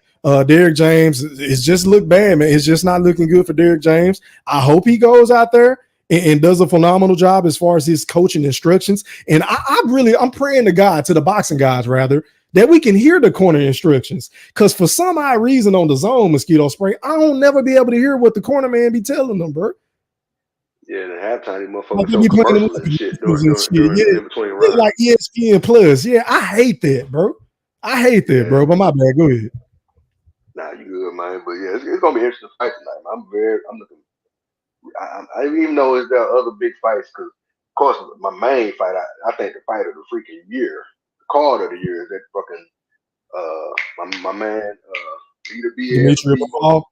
Derrick James is just look bad, man. It's just not looking good for Derrick James. I hope he goes out there and does a phenomenal job as far as his coaching instructions. And I'm praying to God, to the boxing guys rather, that we can hear the corner instructions. Because for some odd reason on the zone, Mosquito Spray, I don't never be able to hear what the corner man be telling them, bro. Yeah, the halftime, these motherfuckers Like, so commercials and shit during in between runs. Like ESPN Plus. Yeah, I hate that, bro. I hate that, bro. But my bad. Go ahead. Nah, you good, man. But yeah, it's gonna be an interesting fight tonight, man. I'm looking. I even know is there other big fights because, of course, my main fight. I think the fight of the freaking year, the card of the year, is that fucking my man Peter B. Dimitri Bivol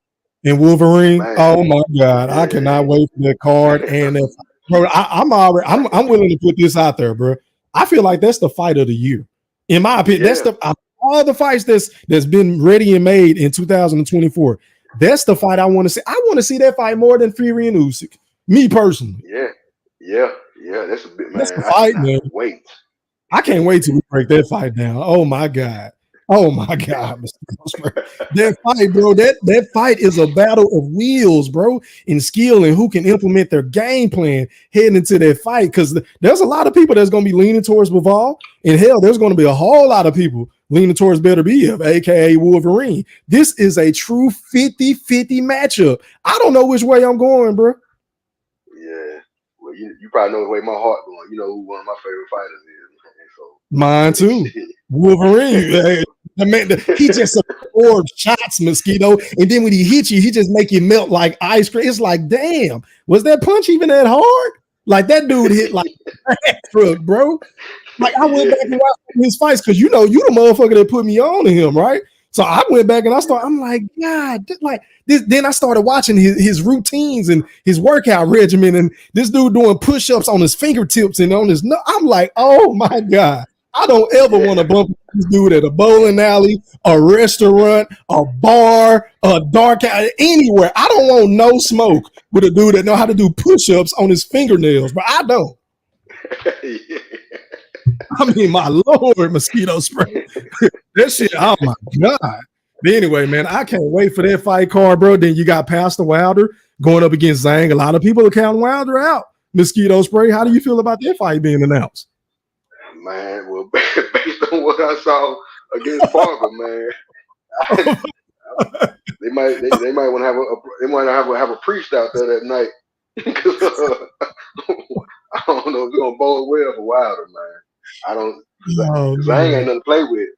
and Wolverine. Man. Oh my God, I cannot wait for that card and that. Bro, I'm willing to put this out there, bro. I feel like that's the fight of the year, in my opinion. That's all the fights that's been ready and made in 2024. That's the fight I want to see. I want to see that fight more than Fury and Usyk. Me personally. Yeah. That's a bit, man. That's the fight, man. Wait. I can't wait till we break that fight down. Oh my God. That fight, bro. That fight is a battle of wheels, bro, in skill and who can implement their game plan heading into that fight. Because there's a lot of people that's going to be leaning towards Bivol, and hell, there's going to be a whole lot of people leaning towards Better BF, aka Wolverine. This is a true 50-50 matchup. I don't know which way I'm going, bro. Yeah, well, you probably know the way my heart going. You know who one of my favorite fighters is. So. Mine too. Wolverine. He just absorbs shots, Mosquito, and then when he hits you, he just make you melt like ice cream. It's like, damn, was that punch even that hard? Like that dude hit like a truck, bro. Like I went back and watched his fights because you the motherfucker that put me on to him, right? So I went back and I'm like, God, like this. Then I started watching his routines and his workout regimen, and this dude doing push-ups on his fingertips and on his. I'm like, oh my God. I don't ever want to bump this dude at a bowling alley, a restaurant, a bar, a dark alley, anywhere. I don't want no smoke with a dude that know how to do push-ups on his fingernails, but I don't. I mean, my Lord, Mosquito Spray. That shit, oh my God. But anyway, man, I can't wait for that fight card, bro. Then you got Pastor Wilder going up against Zhang. A lot of people are counting Wilder out. Mosquito Spray, how do you feel about that fight being announced? Man, well, based on what I saw against Fargo, man, they might want to have a priest out there that night. I don't know if it's gonna bode well for Wilder, man. I don't. Zhang ain't nothing to play with.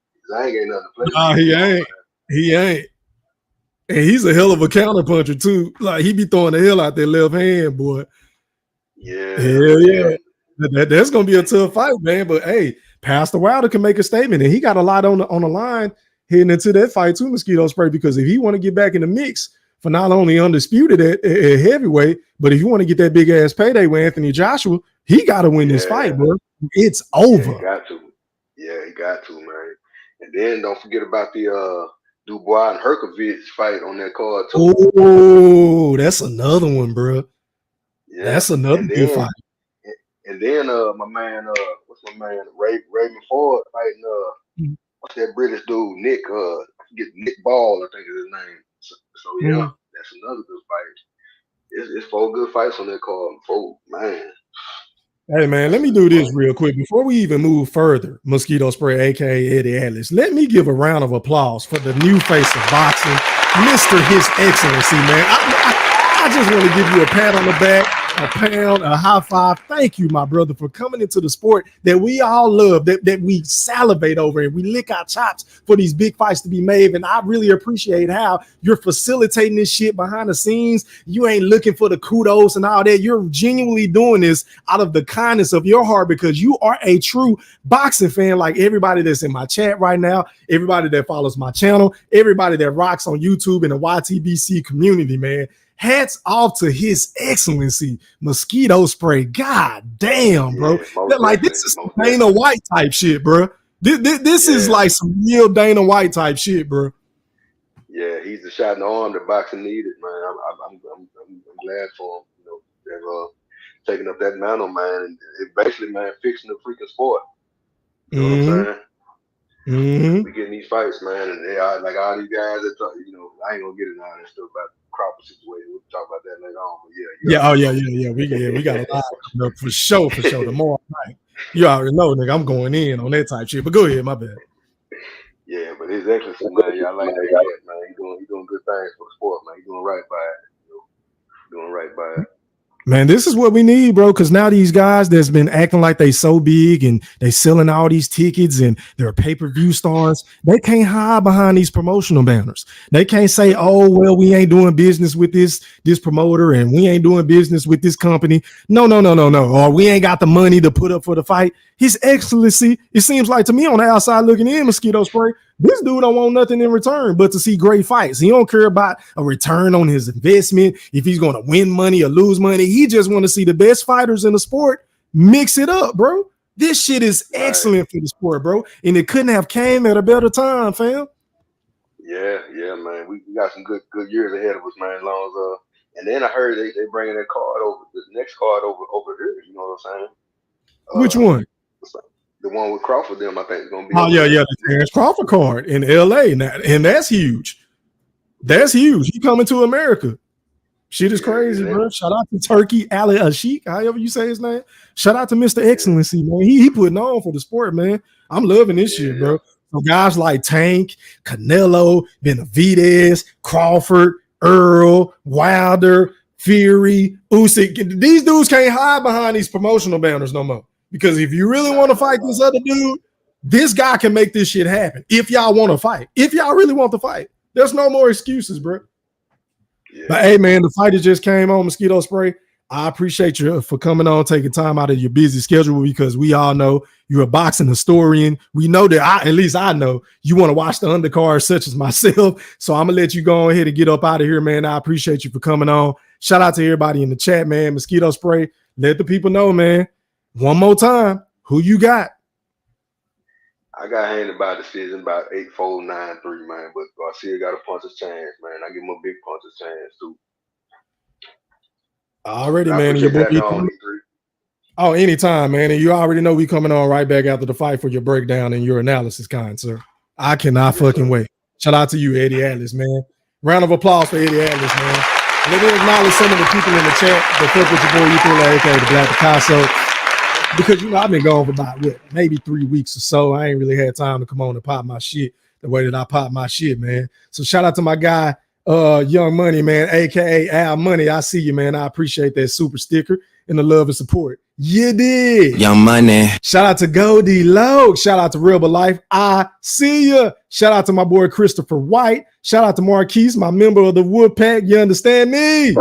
He ain't. And he's a hell of a counterpuncher too. Like he be throwing the hell out that left hand, boy. Yeah. Hell yeah. That's gonna be a tough fight, man. But hey, Pastor Wilder can make a statement, and he got a lot on the line heading into that fight too, Mosquito Spray. Because if he want to get back in the mix for not only undisputed at heavyweight, but if you want to get that big ass payday with Anthony Joshua, he got to win this fight, bro. It's over. He got to, man. And then don't forget about the Dubois and Herkovich fight on that card too. Oh, that's another one, bro. Yeah, that's another good fight. And then my man, what's my man, Raymond Ford fighting what's that British dude, Nick Ball, I think is his name. So yeah, that's another good fight. It's 4 good fights on that card. 4, man. Hey man, let me do this real quick before we even move further. Mosquito Spray, aka Eddie Atlas. Let me give a round of applause for the new face of boxing, Mr. His Excellency, man. I just want to give you a pat on the back, a pound, a high five. Thank you, my brother, for coming into the sport that we all love, that we salivate over and we lick our chops for these big fights to be made. And I really appreciate how you're facilitating this shit behind the scenes. You ain't looking for the kudos and all that. You're genuinely doing this out of the kindness of your heart because you are a true boxing fan, like everybody that's in my chat right now, everybody that follows my channel, everybody that rocks on YouTube in the YTBC community, man. Hats off to His Excellency, Mosquito Spray. God damn, bro. Like this is some Dana White type shit, bro. This is like some real Dana White type shit, bro. Yeah, he's the shot in the arm that boxing needed, man. I'm glad for him. You know, they've taking up that mantle, man, and it basically, man, fixing the freaking sport. You know what I'm saying? Mm-hmm. We getting these fights, man, and they are like all these guys that talk, you know, I ain't gonna get into all that stuff about the Crawford situation. We'll talk about that later on. But We got a lot coming up for sure. Tomorrow night. You already know, nigga, I'm going in on that type shit. But go ahead, my bad. Yeah, but His Excellency, man, y'all like that cat, man. He doing good things for the sport, man. He doing right by it. You know, doing right by it. Man, this is what we need, bro, because now these guys that's been acting like they so big and they selling all these tickets and they're pay-per-view stars, they can't hide behind these promotional banners. They can't say, oh, well, we ain't doing business with this promoter and we ain't doing business with this company. No. Or we ain't got the money to put up for the fight. His Excellency, it seems like to me on the outside looking in, Mosquito Spray, this dude don't want nothing in return but to see great fights. He don't care about a return on his investment, if he's going to win money or lose money. He just want to see the best fighters in the sport mix it up, bro. This shit is excellent for the sport, bro. And it couldn't have came at a better time, fam. Yeah, man. We got some good years ahead of us, man. Long as and then I heard they bringing that card over, the next card over here. You know what I'm saying? Which one? The one with Crawford, them, I think is gonna be. Oh yeah, the Terrence Crawford card in LA now, and that's huge. That's huge. He coming to America. Shit is crazy, bro. Shout out to Turkey Ali Ashik, however you say his name. Shout out to Mr. Excellency, man. He putting on for the sport, man. I'm loving this shit, bro. So guys like Tank, Canelo, Benavidez, Crawford, Earl, Wilder, Fury, Usyk. These dudes can't hide behind these promotional banners no more. Because if you really want to fight this other dude, this guy can make this shit happen. If y'all want to fight, if y'all really want to fight, there's no more excuses, bro. Yeah. But hey, man, the fighter just came on, Mosquito Spray. I appreciate you for coming on, taking time out of your busy schedule, because we all know you're a boxing historian. We know that at least I know you want to watch the undercard, such as myself. So I'm gonna let you go ahead and get up out of here, man. I appreciate you for coming on. Shout out to everybody in the chat, man. Mosquito Spray, let the people know, man. One more time, who you got? I got Haney by decision about 8-4, 9-3, man. But Garcia got a puncher's chance, man. I give him a big puncher's chance too. Already, man. Your boy, oh, anytime, man. And you already know we coming on right back after the fight for your breakdown and your analysis, kind sir. I cannot fucking wait. Shout out to you, Eddie Atlas, man. Round of applause for Eddie Atlas, man. Let me acknowledge some of the people in the chat that fuck with your boy, you feel like, okay, the Black Picasso. Because, you know, I've been gone for about, maybe 3 weeks or so. I ain't really had time to come on and pop my shit the way that I pop my shit, man. So shout out to my guy, Young Money, man, a.k.a. Al Money. I see you, man. I appreciate that super sticker and the love and support. You did. Young Money. Shout out to Goldie Low. Shout out to Real But Life. I see ya. Shout out to my boy, Christopher White. Shout out to Marquise, my member of the Woodpack. You understand me?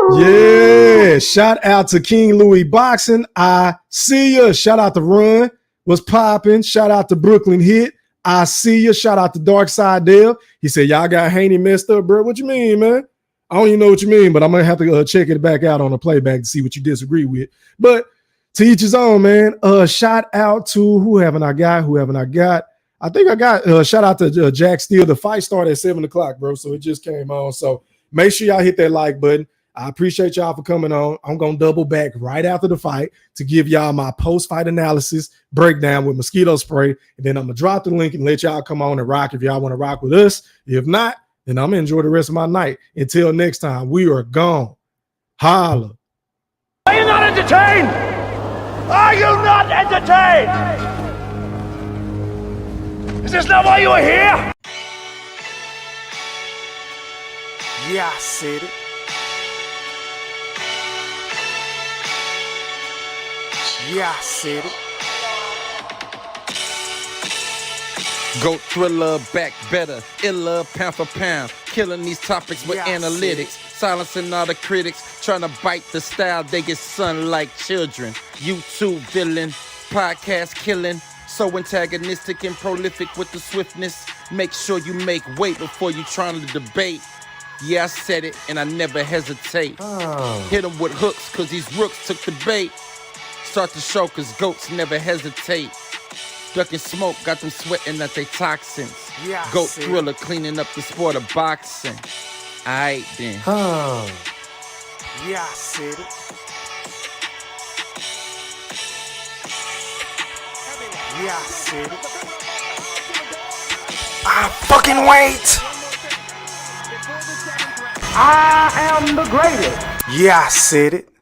Yeah, shout out to King Louis Boxing. I see ya. Shout out to Run. What's popping? Shout out to Brooklyn Hit. I see ya. Shout out to Dark Side Dev. He said, y'all got Haney messed up, bro. What you mean, man? I don't even know what you mean, but I'm going to have to check it back out on the playback to see what you disagree with. But to each his own, man. Shout out to who haven't I got? I think I got shout out to Jack Steele. The fight started at 7 o'clock, bro. So it just came on. So make sure y'all hit that like button. I appreciate y'all for coming on. I'm going to double back right after the fight to give y'all my post-fight analysis breakdown with Mosquito Spray. And then I'm going to drop the link and let y'all come on and rock if y'all want to rock with us. If not, then I'm going to enjoy the rest of my night. Until next time, we are gone. Holla. Are you not entertained? Are you not entertained? Is this not why you are here? Yeah, I said it. Yeah, I said it. Goat thriller, back better, iller, pound for pound. Killing these topics with analytics, silencing all the critics, trying to bite the style they get sun like children. YouTube villain, podcast killing, so antagonistic and prolific with the swiftness. Make sure you make weight before you trying to debate. Yeah, I said it and I never hesitate. Hit them with hooks cause these rooks took the bait. Start the show cause goats never hesitate. Ducking smoke, got them sweating at they toxins. Yeah, I Goat see it. thriller, cleaning up the sport of boxing. Aight then. Yeah, I said it. Yeah, I said it. I fucking wait. I am the greatest. Yeah, I said it.